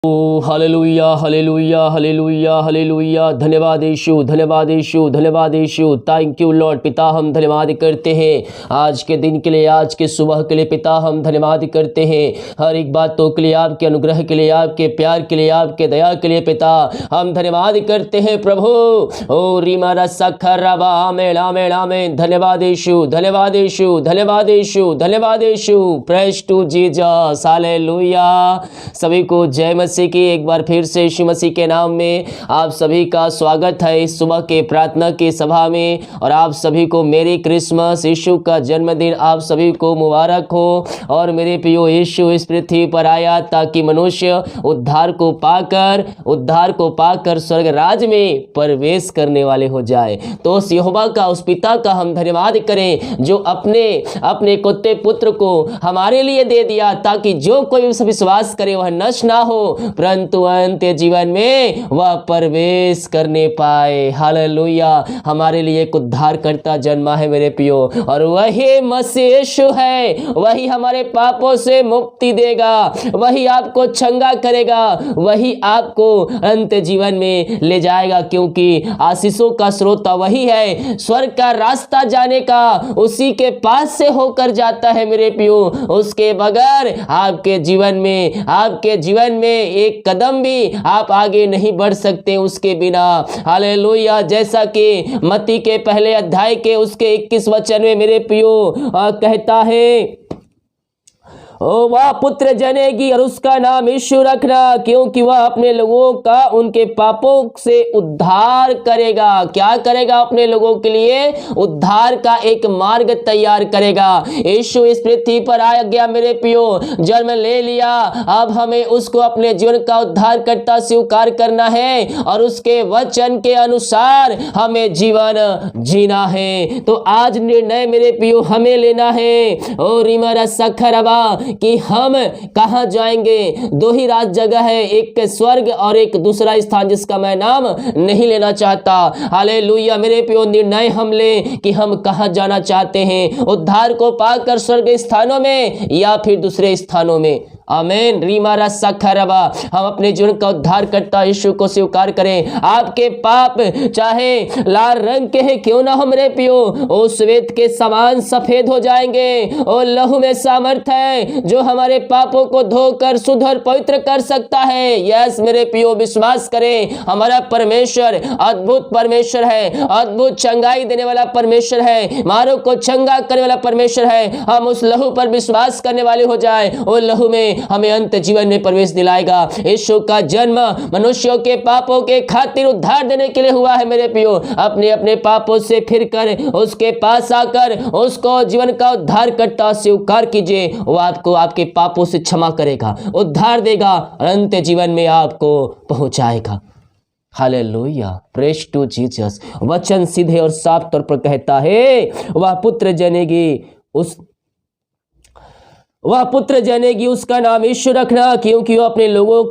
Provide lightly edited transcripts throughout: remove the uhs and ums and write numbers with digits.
ओ hallelujah hallelujah hallelujah hallelujah. धन्यवाद यीशु, धन्यवाद यीशु, धन्यवाद यीशु। Thank you Lord. पिता हम धन्यवाद करते हैं आज के दिन के लिए, आज के सुबह के लिए। पिता हम धन्यवाद करते हैं हर एक बातों के लिए, आपके अनुग्रह के लिए, आपके प्यार के लिए, आपके दया के लिए। पिता हम धन्यवाद करते हैं प्रभु। ओ रीमा रसा खराबा आमेन आमेन आमेन। धन्यवाद यीशु, धन्यवाद यीशु, धन्यवाद यीशु, धन्यवाद Yeshu. Praise to Jesus, hallelujah. सभी को जय मसीह की एक बार फिर से यीशु मसीह के नाम में आप सभी का स्वागत है इस सुबह के प्रार्थना की सभा में। और आप सभी को मेरी क्रिसमस, यीशु का जन्मदिन आप सभी को मुबारक हो। और मेरे प्रियो, यीशु इस पृथ्वी पर आया ताकि मनुष्य उद्धार को पाकर स्वर्ग राज में प्रवेश करने वाले हो जाए। तो उस यहोवा का, उस पिता का हम धन्यवाद करें जो अपने कुत्ते पुत्र को हमारे लिए दे दिया, ताकि जो कोई उस विश्वास करे वह नष्ट ना हो परंतु अंत्य जीवन में वह प्रवेश करने पाए। हालेलुया। हमारे लिए एक उद्धारकर्ता जन्मा है मेरे प्रियो, और वही मसीह यीशु है। वही हमारे पापों से मुक्ति देगा, वही आपको चंगा करेगा, वही आपको अंत्य जीवन में ले जाएगा। क्योंकि आशीषों का स्रोत वही है, स्वर्ग का रास्ता जाने का उसी के पास से होकर जाता है मेरे प्रियो। उसके बगैर आपके जीवन में एक कदम भी आप आगे नहीं बढ़ सकते उसके बिना। हालेलुया। जैसा कि मत्ती के पहले अध्याय के उसके 21 वचन में मेरे प्रियो कहता है, ओ वह पुत्र जनेगी और उसका नाम यीशु रखना, क्योंकि वह अपने लोगों का उनके पापों से उद्धार करेगा। क्या करेगा? अपने लोगों के लिए उद्धार का एक मार्ग तैयार करेगा। यीशु इस पृथ्वी पर आ गया मेरे प्रियो, जन्म ले लिया। अब हमें उसको अपने जीवन का उद्धारकर्ता स्वीकार करना है और उसके वचन के अनुसार हमें जीवन जीना है। तो आज निर्णय मेरे प्रियो हमें लेना है। ओ रिमरा सखरबा कि हम कहां जाएंगे। दो ही राज जगह है, एक स्वर्ग और एक दूसरा स्थान जिसका मैं नाम नहीं लेना चाहता। हालेलुया। मेरे प्रियो, निर्णय हम ले कि हम कहां जाना चाहते हैं, उद्धार को पाकर स्वर्ग स्थानों में या फिर दूसरे स्थानों में। आमेन। रीमारा सखरबा। हम अपने जीवन का उद्धार करता यीशु को स्वीकार करें। आपके पाप चाहे लाल रंग के हैं क्यों ना हो मेरे प्रियो, ओ श्वेत के समान सफेद हो जाएंगे। ओ लहू में सामर्थ है जो हमारे पापों को धोकर शुद्ध और पवित्र कर सकता है। यस मेरे प्रियो, विश्वास करें, हमारा परमेश्वर अद्भुत परमेश्वर है, अद्भुत चंगाई देने वाला परमेश्वर है, मारो को चंगा करने वाला परमेश्वर है। हम उस लहू पर विश्वास करने वाले हो जाए, ओ लहू में हमें अंत जीवन में प्रवेश दिलाएगा। यीशु का जन्म मनुष्यों के पापों के खातिर उद्धार देने के लिए हुआ है मेरे प्रियो। अपने अपने पापों से फिरकर उसके पास आकर उसको जीवन का उद्धार करता स्वीकार कीजिए। वो आपको आपके पापों से क्षमा करेगा, उद्धार देगा और अंत जीवन में आपको पहुंचाएगा। हालेलुया। Praise to Jesus. वचन सीधे और साफ तौर पर कहता है, वह पुत्र जनेगी उसका नाम यीशु रखना, क्योंकि वह अपने लोगों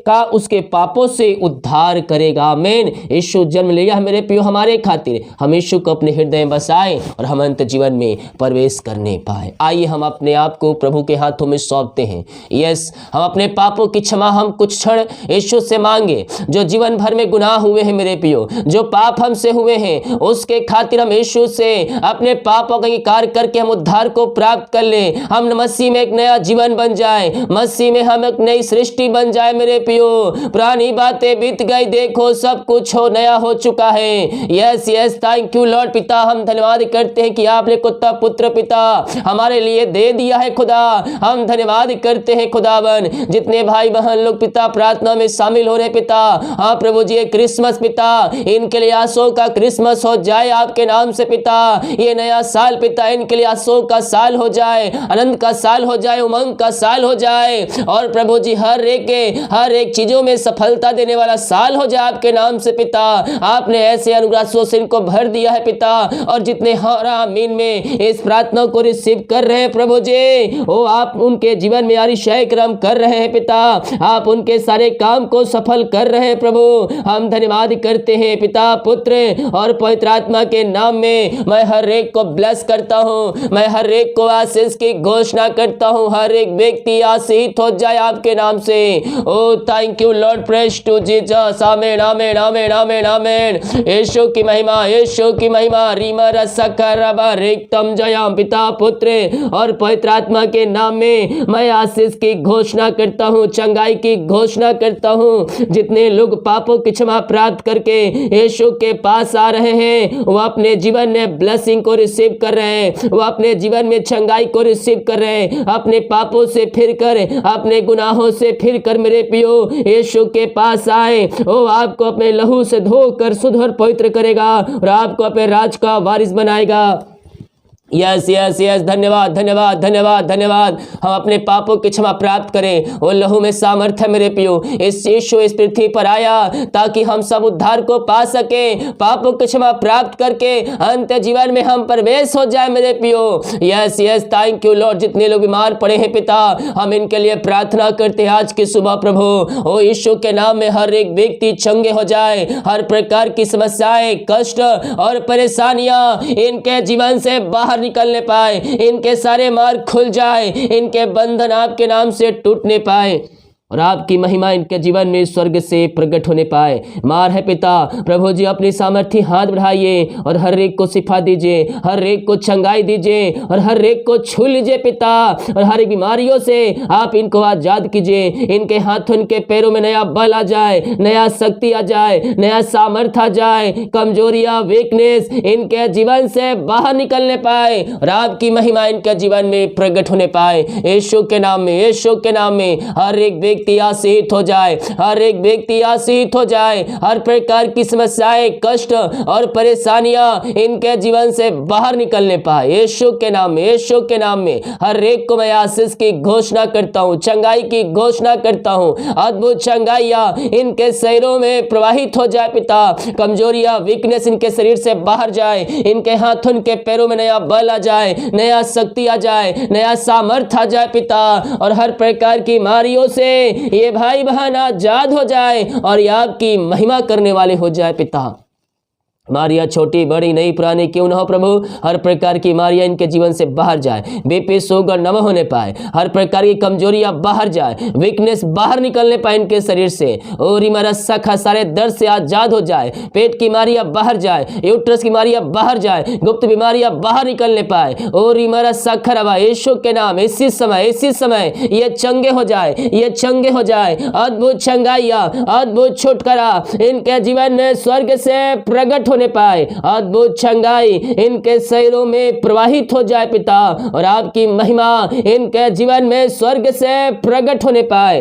का उसके पापों से उद्धार करेगा। आमीन। यीशु जन्म लिया मेरे प्रियो हमारे खातिर। हम यीशु को अपने हृदय में बसाएं और हम अंत जीवन में प्रवेश करने पाए। आइए हम अपने आप को प्रभु के हाथों में सौंपते हैं। यस, हम अपने पापों की क्षमा हम कुछ क्षण यीशु से मांगे। जो जीवन भर में गुनाह हुए हैं मेरे प्रियो, जो पाप हमसे हुए हैं, उसके खातिर हम यीशु से अपने पापों का इकरार करके हम उद्धार को प्राप्त कर ले। हम मसीह एक नया जीवन बन जाए, मसीह में हम एक नई सृष्टि बन जाए मेरे प्रियो। पुरानी बातें बीत गई, देखो सब कुछ नया हो चुका है। Yes yes, thank you Lord. पिता हम धन्यवाद करते हैं कि आपने कुत्ता पुत्र पिता हमारे लिए दे दिया है खुदा। हम धन्यवाद करते हैं खुदावन। जितने भाई बहन लोग पिता प्रार्थना में शामिल हो रहे पिता, हाँ प्रभु जी, क्रिसमस पिता इनके लिए आशों का क्रिसमस हो जाए आपके नाम से पिता। ये नया साल पिता इनके लिए आशों का साल हो जाए, आनंद का साल हो जाए, उमंग का साल हो जाए। और प्रभु जी हर एक चीजों में सफलता देने वाला साल हो जाए आपके नाम से पिता। आपने ऐसे अनुग्रहों से इनको भर दिया है पिता। और जितने आमीन में इस प्रार्थना को रिसीव कर रहे हैं प्रभु जी, ओ आप उनके जीवन में अतिशय क्रम कर रहे हैं पिता। आप उनके सारे काम को सफल कर रहे हैं प्रभु। हम धन्यवाद करते हैं पिता, पुत्र और पवित्र आत्मा के नाम में। मैं हर एक को ब्लेस करता हूँ, मैं हर एक को आशीष की घोषणा करता करता हूँ हर एक व्यक्ति आशीषित हो जाए आपके नाम से। Oh thank you Lord, praise to Jesus. Amen amen amen amen amen. Yeshu की महिमा, यीशु की महिमा। रीमा रसकरबा रिक्तम जयम। पिता पुत्र और पवित्र आत्मा के नाम में मैं आशीष की घोषणा करता हूँ, चंगाई की घोषणा करता हूँ। जितने लोग पापों की क्षमा प्राप्त करके यीशु के पास आ रहे हैं, वो अपने जीवन में ब्लेसिंग को रिसीव कर रहे हैं, वो अपने जीवन में चंगाई को रिसीव कर रहे हैं। अपने पापों से फिरकर, अपने गुनाहों से फिरकर मेरे पियो यीशु के पास आए। वो आपको अपने लहू से धोकर शुद्ध और पवित्र करेगा और आपको अपने राज का वारिस बनाएगा। यस यस यस, धन्यवाद धन्यवाद धन्यवाद धन्यवाद। हम अपने पापों की क्षमा प्राप्त करें। वो लहू में सामर्थ्य है मेरे पियो। इस यीशु इस पृथ्वी पर आया ताकि हम सब उद्धार को पा सके, पापों की क्षमा प्राप्त करके अंत जीवन में हम प्रवेश हो जाए मेरे पियो। Yes yes, thank you Lord. जितने लोग बीमार पड़े हैं पिता, हम इनके लिए प्रार्थना करते हैं आज की सुबह प्रभु। ओ यीशु के नाम में हर एक व्यक्ति चंगे हो जाए। हर प्रकार की समस्याएं, कष्ट और परेशानियां इनके जीवन से बाहर निकलने पाए, इनके सारे मार्ग खुल जाए, इनके बंधन आपके नाम से टूटने पाए और आपकी महिमा इनके जीवन में स्वर्ग से प्रकट होने पाए। मार है पिता प्रभु जी, अपनी सामर्थ्य हाथ बढ़ाइए और हर एक को शिफा दीजिए, हर एक को चंगाई दीजिए और हर एक को छू लीजिए पिता। और हर एक बीमारियों से आप इनको आजाद कीजिए। इनके हाथों, इनके पैरों में नया बल आ जाए, नया शक्ति आ जाए, नया सामर्थ्य आ जाए। कमजोरियां, वीकनेस इनके जीवन से बाहर निकलने पाए और आपकी महिमा इनके जीवन में प्रकट होने पाए। यीशु के नाम में, यीशु के नाम में हर एक व्यक्ति आशीषित हो जाए, हर एक व्यक्ति आशीषित हो जाए। हर प्रकार की समस्याएं, कष्ट और परेशानियां इनके जीवन से बाहर निकलने पाए। यीशु के नाम में, यीशु के नाम में हर एक को मैं आशीष की घोषणा करता हूं, चंगाई की घोषणा करता हूं। अद्भुत चंगाइयां इनके शरीरों में प्रवाहित हो जाए पिता। कमजोरियां, वीकनेस इनके शरीर से बाहर जाए, इनके हाथों, इनके पैरों में नया बल आ जाए, नया शक्ति आ जाए, नया सामर्थ्य आ जाए पिता। और हर प्रकार की बीमारियों से ये भाई बहन आजाद हो जाए और ये आपकी महिमा करने वाले हो जाए पिता। बीमारियां छोटी बड़ी नई पुरानी क्यों न हो प्रभु, हर प्रकार की बीमारियां इनके जीवन से बाहर जाए। बीपी शुगर न होने पाए, हर प्रकार की कमजोरियां बाहर जाए, वीकनेस बाहर निकलने पाए इनके शरीर से। और हमारा सखा सारे दर्द से आजाद हो जाए, पेट की बीमारियां बाहर जाए, यूट्रस की बीमारियां बाहर जाए, गुप्त बीमारियां बाहर निकलने पाए। और हमारा सखा रवा यीशु के नाम इसी समय ये चंगे हो जाए, ये चंगे हो जाए। अद्भुत चंगाइयां, अद्भुत छुटकारा इनके जीवन में स्वर्ग से प्रकट होने पाए। अद्भुत चंगाई इनके शरीरों में प्रवाहित हो जाए पिता और आपकी महिमा इनके जीवन में स्वर्ग से प्रकट होने पाए।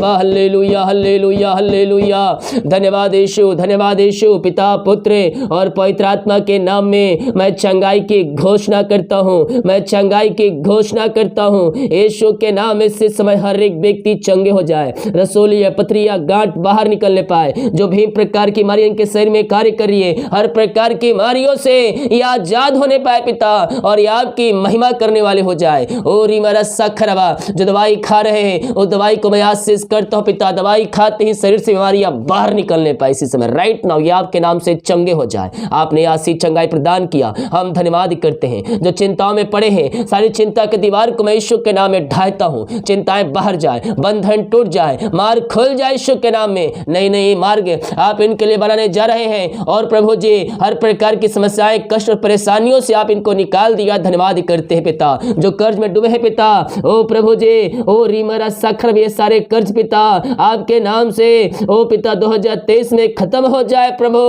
Hallelujah hallelujah hallelujah. धन्यवाद यीशु, धन्यवाद यीशु। पिता, पुत्र और पवित्र आत्मा के नाम में मैं चंगाई की घोषणा करता हूं, मैं चंगाई की घोषणा करता हूं। यीशु के नाम में इस समय हर एक व्यक्ति चंगे हो जाए। रसोलिया, पथरिया, गांठ बाहर निकलने पाए। जो भी प्रकार की बीमारियां इनके शरीर में कार्य कर रही है, हर प्रकार की बीमारियों से ये आजाद होने पाए पिता और ये आपकी महिमा करने वाले हो जाए। और हमारा सखरवा जो दवाई खा रहे हैं, उस दवाई को मैं आशीष करता हूं पिता। दवाई खाते ही शरीर से बीमारियां बाहर निकलने पाए इसी समय राइट नाउ, ये आपके नाम से चंगे हो जाए। आपने आशीष चंगाई प्रदान किया, हम धन्यवाद करते हैं। जो चिंताओं में पड़े हैं, सारी चिंता की दीवार को मैं यीशु के नाम में ढाता हूं। चिंताएं बाहर जाए, बंधन टूट जाए, मार्ग खुल जाए यीशु के नाम में। नई नई मार्ग आप इनके लिए बनाने जा रहे हैं और प्रभु जी हर प्रकार की समस्याएं, कष्ट और परेशानियों से आप इनको निकाल दिया। धन्यवाद करते हैं पिता। जो कर्ज में डूबे हैं पिता, ओ प्रभु जी, ओ रीमरा सखर, ये सारे कर्ज पिता आपके नाम से ओ पिता 2023 में खत्म हो जाए प्रभु।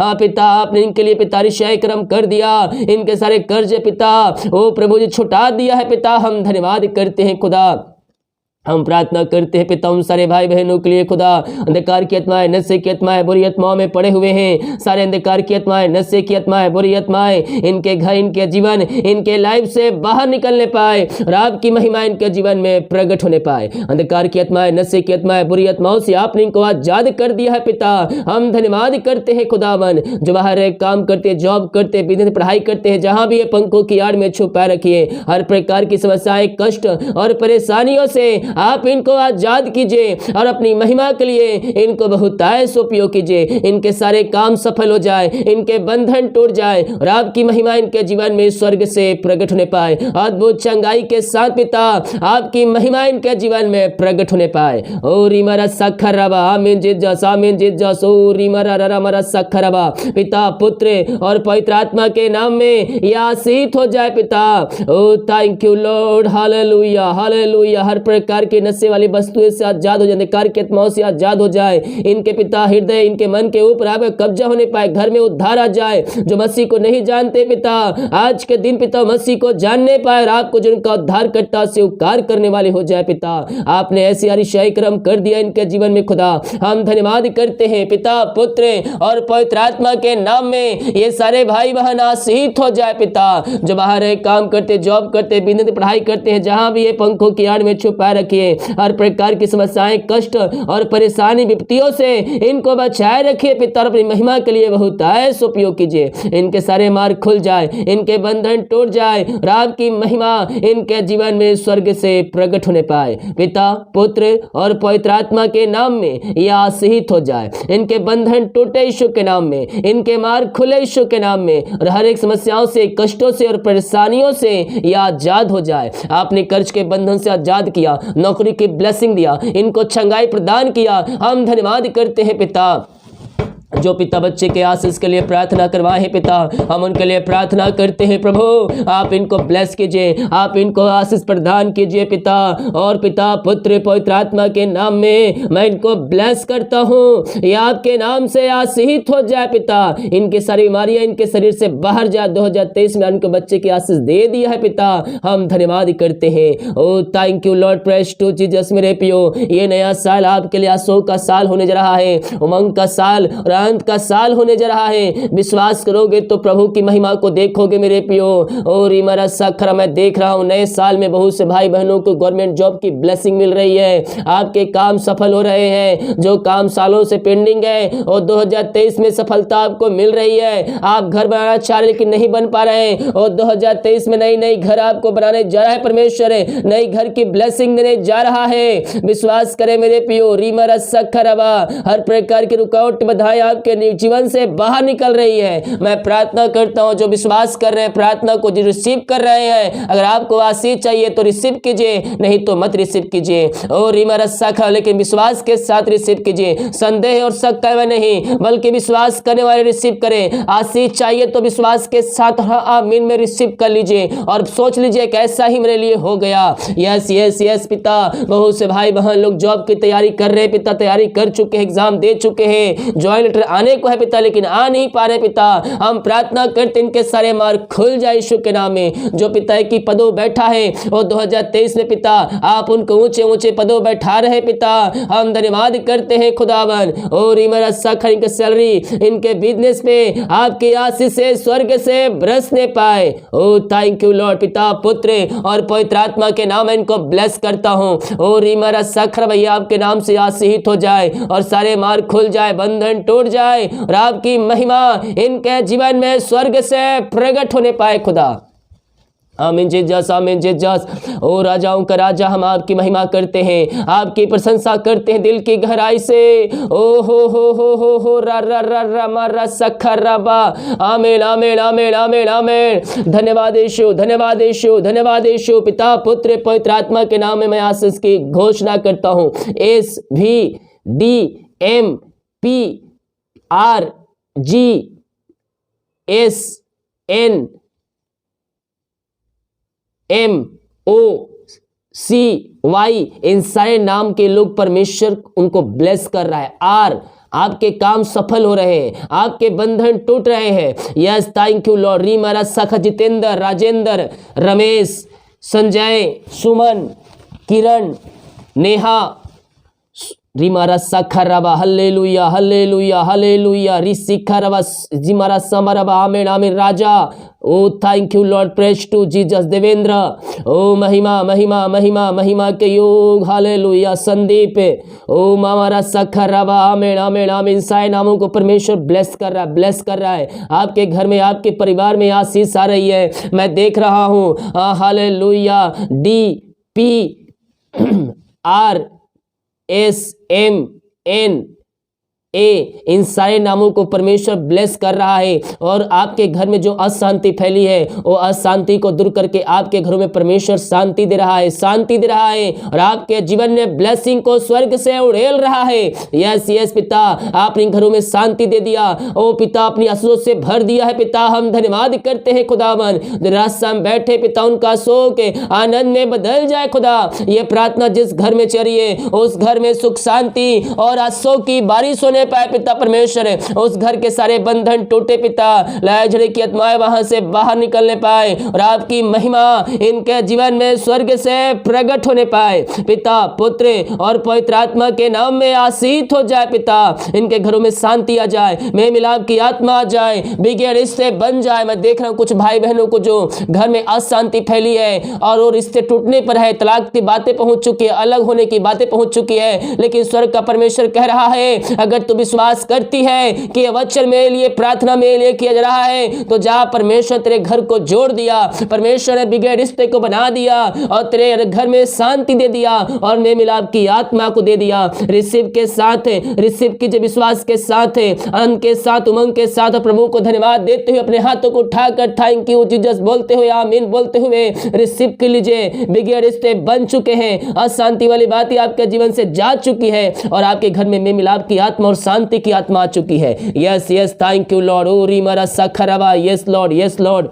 हाँ पिता, आपने इनके लिए पिता रिशाई कर्म कर दिया, इनके सारे कर्ज पिता ओ प्रभु जी छुटा दिया है पिता। हम धन्यवाद करते हैं खुदा। हम प्रार्थना करते हैं पिता उन सारे भाई बहनों के लिए खुदा। अंधकार की आत्माएं, नशे की आत्माएं, बुरी आत्माओं में पड़े हुए हैं। सारे अंधकार की आत्माएं, नशे की आत्माएं, बुरी आत्माएं इनके घर, इनके जीवन, इनके लाइफ से बाहर निकलने पाए और आपकी महिमा इनके जीवन में प्रकट होने पाए। अंधकार की आत्माएं, नशे की आत्माएं, बुरी आत्माओं से आपने इनको आजाद कर दिया है पिता। हम धन्यवाद करते हैं खुदावन। जो बाहर काम करते, जॉब करते, बिजनेस पढ़ाई करते हैं, जहां भी ये पंखों की आड़ में छुपा रखिए। हर प्रकार की समस्याएं, कष्ट और परेशानियों से आप इनको आजाद कीजिए और अपनी महिमा के लिए इनको बहुतायत उपयोग कीजिए। इनके सारे काम सफल हो जाए, इनके बंधन टूट जाए और आपकी महिमा इनके जीवन में स्वर्ग से प्रकट होने पाए। अद्भुत चंगाई के साथ पिता आपकी महिमा इनके जीवन में प्रकट होने पाए। ओ रिमरा सखरबा आमीन जिजस, आमीन जिजस। ओ रिमरा रमरा सखरबा पिता पुत्र और पवित्र आत्मा के नाम में यह आशीष हो जाए पिता। Oh thank you lord, hallelujah hallelujah. हर प्रकार की नशे वाली वस्तुएं से आजाद हो जाए, अंधकार की आत्माओं से आजाद हो जाए। इनके पिता हृदय, इनके मन के ऊपर आपका कब्जा होने पाए, घर में उद्धार आ जाए। जो मसीह को नहीं जानते पिता, आज के दिन पिता मसीह को जानने पाए और आपको जो उनका उद्धारकर्ता स्वीकार करने वाले हो जाए पिता। आपने ऐसी अतिशय कर्म कर दिया इनके जीवन में खुदा, हम धन्यवाद करते हैं पिता पुत्र और पवित्र आत्मा के नाम में। ये सारे भाई बहन आशीष हो जाए पिता, जो बाहर है, काम करते, जॉब करते, बिजनेस पढ़ाई करते हैं, जहां भी ये पंखों की आड़ में छुपाए रखिए। हर प्रकार की समस्याएं, कष्ट और परेशानी, विपत्तियों से इनको बचाए रखिए पिता। अपनी महिमा के लिए बहुतायत उपयोग कीजिए। इनके सारे मार्ग खुल जाए, इनके बंधन टूट जाए और आपकी महिमा इनके जीवन में स्वर्ग से प्रकट होने पाए पिता पुत्र और पवित्र आत्मा के नाम में यह आशीष हो जाए। इनके बंधन टूटे यीशु के नाम में, इनके मार्ग खुले यीशु के नाम में और हर एक समस्याओं से, कष्टों से और परेशानियों से यह आजाद हो जाए। आपने कर्ज के बंधन से आजाद किया, नौकरी की ब्लेसिंग दिया, इनको छंगाई प्रदान किया। हम धन्यवाद करते हैं पिता। जो पिता बच्चे के आशीष के लिए प्रार्थना करवाए हैं पिता, हम उनके लिए प्रार्थना करते हैं प्रभु। आप इनको ब्लेस कीजिए, आप इनको आशीष प्रदान कीजिए पिता। और पिता पुत्र पवित्र आत्मा के नाम में मैं इनको ब्लेस करता हूँ। ये आपके नाम से आशीष हो जाए पिता। इनकी सारी बीमारियां इनके शरीर से बाहर जाए। 2023 में उनके बच्चे की आशीष दे दिया है पिता, हम धन्यवाद करते हैं। Oh thank you Lord, praise to Jesus मेरे पियो। ये नया साल आपके लिए आशा का साल होने जा रहा है, उमंग का साल और अंत का साल होने जा रहा है। विश्वास करोगे तो प्रभु की महिमा को देखोगे मेरे पियो। और मेरा सखरा मैं देख रहा हूं, नए साल में बहुत से भाई बहनों को गवर्नमेंट जॉब की ब्लेसिंग मिल रही है। आपके काम सफल हो रहे हैं, जो काम सालों से पेंडिंग है और 2023 में सफलता आपको मिल रही है। आप घर बनाना चाह रहे लेकिन नहीं बन पा रहे हैं और 2023 में नई घर आपको बनाने जा रहा है। परमेश्वर नई घर की ब्लेसिंग देने जा रहा है। विश्वास करें मेरे पियो। रीमरा सखरबा हर प्रकार की रुकावट बधाई आपके जीवन से बाहर निकल रही है। मैं प्रार्थना करता हूं, जो विश्वास कर रहे हैं प्रार्थना को जो रिसीव कर रहे हैं, अगर आपको आशीष चाहिए तो रिसीव कीजिए, नहीं तो मत रिसीव कीजिए। और रीमरा सखा लेकिन विश्वास के साथ रिसीव कीजिए, संदेह और शक में नहीं बल्कि विश्वास करने वाले रिसीव करें। आशीष चाहिए तो विश्वास के साथ आमीन में रिसीव कर लीजिए और सोच लीजिए कैसा ही मेरे लिए हो गया। यस यस यस पिता। बहुत से भाई बहन लोग जॉब की तैयारी कर रहे हैं पिता, तैयारी कर चुके हैं, एग्जाम दे चुके हैं, ज्वाइन लेटर आने को है पिता लेकिन आ नहीं पा रहे पिता। हम प्रार्थना करते इनके सारे मार्ग खुल जाए यीशु के नाम में। जो पिता की पदों बैठा है और 2023 में पिता आप उनको ऊंचे ऊंचे पदों बैठा रहे पिता, हम धन्यवाद करते हैं खुदावन। और मेरा सखर इनके सैलरी, इनके बिजनेस पे आपकी आशीष से स्वर्ग से बरसने पाए। ओ थैंक यू लॉर्ड। पिता पुत्र और पवित्र आत्मा के नाम इनको ब्लेस करता हूँ। और मेरा सखर भैया आपके नाम से आशीष हो जाए और सारे मार्ग खुल जाए, बंधन टूट जाए और आपकी महिमा इनके जीवन में स्वर्ग से प्रकट होने पाए खुदा। आमीन जिजस, आमीन जिजस। ओ राजाओं का राजा हम आपकी महिमा करते हैं, आपकी प्रशंसा करते हैं दिल की गहराई से। ओ हो रा रा रा रा मारा सखरबा। आमीन आमीन आमीन आमीन आमीन। धन्यवाद यीशु, धन्यवाद यीशु, धन्यवाद यीशु। पिता पुत्र पवित्र आत्मा के नाम में मैं आशीष की घोषणा करता हूँ। SVDMPRGSNMOCY इन सारे नाम के लोग परमेश्वर उनको ब्लेस कर रहा है। आर आपके काम सफल हो रहे हैं, आपके बंधन टूट रहे हैं। Yes thank you lord. रीमारा सखा, जितेंद्र, राजेंद्र, रमेश, संजय, सुमन, किरण, नेहा, रिमारा सखरबा। Hallelujah hallelujah hallelujah. रिसिखरबा जिमारा समरबा। आमीन आमीन राजा। Oh thank you Lord, praise to Jesus. Devendra, ओ महिमा महिमा महिमा महिमा के योग। हालेलुया। संदीप, ओ मामारा सखरबा। आमीन आमीन आमीन। सारे नामों को परमेश्वर ब्लेस कर रहा है, ब्लेस कर रहा है। आपके घर में, आपके परिवार में आशीष आ रही है, मैं देख रहा हूँ। हालेलुया। DP RSMN इन सारे नामों को परमेश्वर ब्लेस कर रहा है और आपके घर में जो अशांति फैली है वो अशांति को दूर करके आपके घरों में परमेश्वर शांति दे रहा है, शांति दे रहा है और आपके जीवन में ब्लेसिंग को स्वर्ग से उड़ेल रहा है। यस यस पिता, आपने घरों में शांति दे दिया। ओ पिता, अपनी आंसुओं से भर दिया है पिता। हम धन्यवाद करते हैं खुदावन। रास्ता में बैठे पिता, उनका शोक आनंद में बदल जाए खुदा। ये प्रार्थना जिस घर में चल रही है उस घर में सुख शांति और आंसू की बारिश होने पाए पिता परमेश्वर। उस घर के सारे बंधन टूटे पिता, लड़ाई झगड़े की आत्माएं वहां से बाहर निकलने पाए और आपकी महिमा इनके जीवन में स्वर्ग से प्रकट होने पाए पिता। पुत्र और पवित्र आत्मा के नाम में आशीष हो जाए पिता। इनके घरों में शांति आ जाए, मेल मिलाप की आत्मा आ जाए, बिगड़े रिश्ते बन जाए। मैं देख रहा हूं कुछ भाई बहनों को जो घर में अशांति फैली है और वो रिश्ते टूटने पर है, तलाक की बातें पहुंच चुकी है, अलग होने की बातें पहुंच चुकी है, लेकिन स्वर्ग का परमेश्वर कह रहा है अगर तू विश्वास करती है कि वचन मेरे लिए, प्रार्थना मेरे लिए किया जा रहा है, तो जा, परमेश्वर तेरे घर को जोड़ दिया, परमेश्वर ने बिगड़े रिश्ते को बना दिया और तेरे घर में शांति दे दिया और मेल मिलाप की आत्मा को दे दिया। रिसीव के साथ, रिसीव कीजिए विश्वास के साथ, आनंद के साथ, उमंग के साथ प्रभु को धन्यवाद देते हुए अपने हाथों को उठाकर थैंक यू जीसस बोलते हुए, आमीन बोलते हुए रिसीव कर लीजिए। बिगड़े रिश्ते बन चुके हैं, अशांति वाली बातें आपके जीवन से जा चुकी है और आपके घर में मेल मिलाप की आत्मा और शांति की आत्मा आ चुकी है। Yes yes, thank you lord. ओ री मरा सखरवा, यस लॉर्ड, यस लॉर्ड।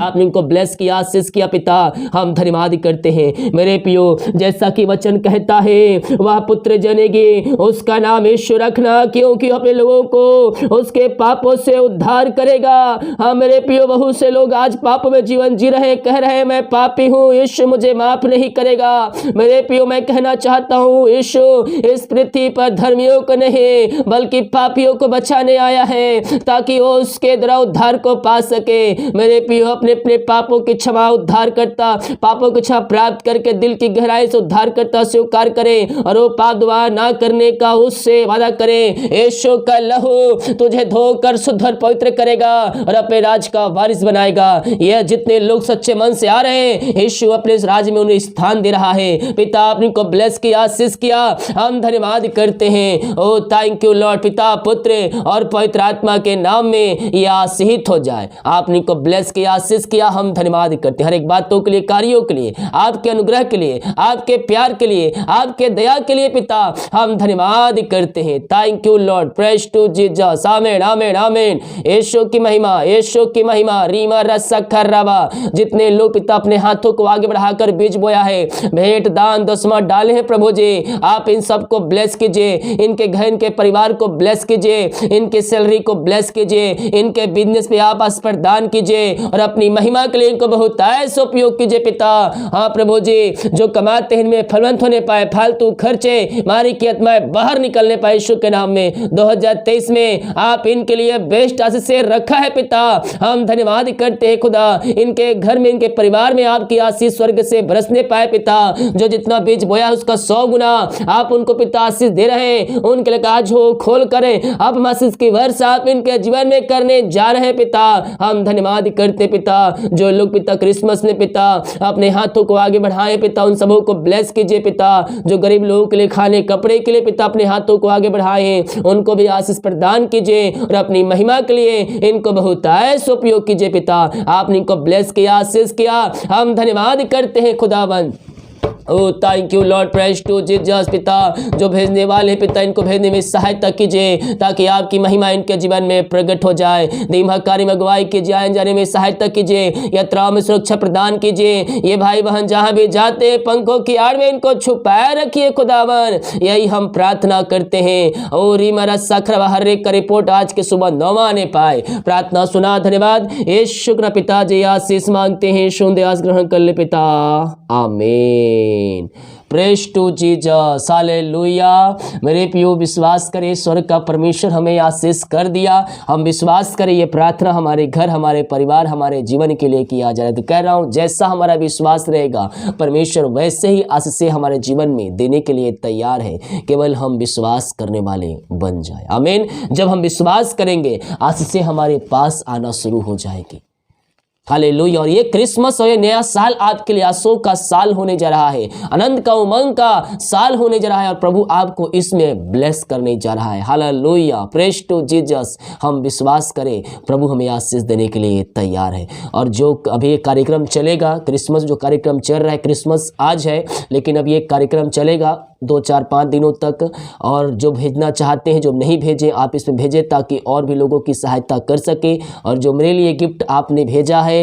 आपने इनको ब्लेस किया, आशीष किया पिता, हम धन्यवाद करते हैं। मेरे पियो, जैसा कि वचन कहता है वह पुत्र जनेगी, उसका नाम यीशु रखना, क्योंकि अपने लोगों को उसके पापों से उद्धार करेगा। हाँ मेरे पियो, बहुत से लोग आज पापों में जीवन जी रहे, कह रहे हैं मैं पापी हूँ, यीशु मुझे माफ नहीं करेगा। मेरे पियो, मैं कहना चाहता हूँ यीशु इस पृथ्वी पर धर्मियों को नहीं बल्कि पापियों को बचाने आया है ताकि वो उसके द्वारा उद्धार को पा सके। मेरे पियो, अपने पापों की क्षमा, उद्धार करता, पापों की क्षमा प्राप्त करके दिल की गहराई से उद्धार करता स्वीकार करे और वो पाप दोबारा ना करने का उससे वादा करे। यीशु का लहू तुझे धोकर शुद्ध और पवित्र करेगा और अपने राज का वारिस बनाएगा। यह जितने लोग सच्चे मन से आ रहे हैं, यीशु अपने इस राज में उन्हें स्थान दे रहा है। पिता, आपने को ब्लेस किया, आशीष किया, हम धन्यवाद करते हैं। Oh thank you Lord. पिता, पुत्र और पवित्र आत्मा के नाम में यह आशीष हो जाए। आपने को ब्लेस किया, आशीष किया, हम धन्यवाद करते हैं। हर एक बातों के लिए, कार्यों के लिए, आपके अनुग्रह के लिए, आपके प्यार के लिए, आपके दया के लिए पिता हम धन्यवाद करते हैं। Thank you Lord, praise to Jesus, amen amen आमीन। यीशु की महिमा, यीशु की महिमा। रीमा रसखरवा, जितने लोग पिता अपने हाथों को आगे बढ़ाकर बीज बोया है, भेंट दान दसवां डाले हैं प्रभु जी, आप इन सबको ब्लेस कीजिए, इनके घर, इनके परिवार को ब्लेस कीजिए, इनके सैलरी को ब्लेस कीजिए, इनके बिजनेस पे आप स्पर्धान कीजिए और अपनी महिमा के लिए इनको बहुत ऐसा उपयोग कीजिए पिता। हाँ प्रभु जी, जो कमाते हैं इनमें फलवंत होने पाए, फालतू खर्चे, मारी की आत्माएं बाहर निकलने पाए यीशु के नाम में। 2023 में आप इनके लिए बेस्ट आशीष से रखा है पिता, हम धन्यवाद करते हैं खुदा। इनके घर में, इनके परिवार में आपकी आशीष स्वर्ग से बरसने पाए पिता। जो जितना बीज बोया उसका 100 गुना आप उनको पिता आशीष दे रहे हैं। उनके लिए आज हो खोल करें, आप आशीष की वर्षा आप इनके जीवन में करने जा रहे हैं पिता, हम धन्यवाद करते पिता। जो लोग पिता क्रिसमस में पिता अपने हाथों को आगे बढ़ाए पिता, उन सबों को ब्लेस कीजिए पिता। जो गरीब लोगों के लिए खाने कपड़े के लिए पिता अपने हाथों को आगे बढ़ाए, उनको भी आशीष प्रदान कीजिए और अपनी महिमा के लिए इनको बहुत ऐसा उपयोग कीजिए पिता। आपने इनको ब्लेस किया, आशीष किया, हम धन्यवाद करते हैं खुदावन। Oh thank you Lord, praise to Jesus. पिता, जो भेजने वाले पिता, इनको भेजने में सहायता कीजिए ताकि आपकी महिमा इनके जीवन में प्रकट हो जाए। धीमा कार्य में अगुवाई कीजिए, आने जाने में सहायता कीजिए, यात्राओं में सुरक्षा प्रदान कीजिए। ये भाई बहन जहां भी जाते पंखों की आड़ में इनको छुपाए रखिए खुदावन, यही हम प्रार्थना करते हैं। और रीमरा सखर हर एक का रिपोर्ट आज के सुबह 9 आने पाए। प्रार्थना सुना, धन्यवाद। ये शुक्र पिता जी, आशीष मांगते हैं, शुद्ध आस ग्रहण कर ले पिता, amen. Praise to Jesus, hallelujah. मेरे पियो, विश्वास करें स्वर्ग का परमेश्वर हमें आशीष कर दिया। हम विश्वास करें ये प्रार्थना हमारे घर, हमारे परिवार, हमारे जीवन के लिए किया जाए। तो कह रहा हूँ, जैसा हमारा विश्वास रहेगा परमेश्वर वैसे ही आशीष हमारे जीवन में देने के लिए तैयार है। केवल हम विश्वास करने वाले बन जाए, आमीन। जब हम विश्वास करेंगे आशीष हमारे पास आना शुरू हो जाएगी। हालेलुया। और ये क्रिसमस और ये नया साल आपके लिए आशा का साल होने जा रहा है, आनंद का उमंग का साल होने जा रहा है और प्रभु आपको इसमें ब्लेस करने जा रहा है। Hallelujah, praise to Jesus. हम विश्वास करें प्रभु हमें आशीष देने के लिए तैयार है। और जो अभी ये कार्यक्रम चलेगा, क्रिसमस जो कार्यक्रम चल रहा है, क्रिसमस आज है लेकिन अब ये कार्यक्रम चलेगा 2-4-5 दिनों तक। और जो भेजना चाहते हैं, जो नहीं भेजें, आप इसमें भेजें ताकि और भी लोगों की सहायता कर सके। और जो मेरे लिए गिफ्ट आपने भेजा है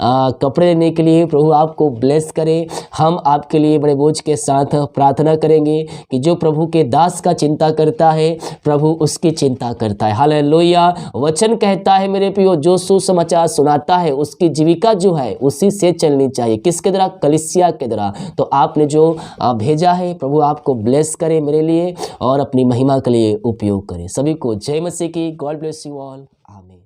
कपड़े लेने के लिए, प्रभु आपको ब्लेस करे। हम आपके लिए बड़े बोझ के साथ प्रार्थना करेंगे कि जो प्रभु के दास का चिंता करता है प्रभु उसकी चिंता करता है। हालेलुया। वचन कहता है मेरे प्रियो, जो सुसमाचार सुनाता है उसकी जीविका जो है उसी से चलनी चाहिए। किसके द्वारा? कलीसिया के द्वारा। तो आपने जो भेजा है प्रभु आपको ब्लेस करे मेरे लिए और अपनी महिमा के लिए उपयोग करे। सभी को जय मसीह की। God bless you all. आमीन।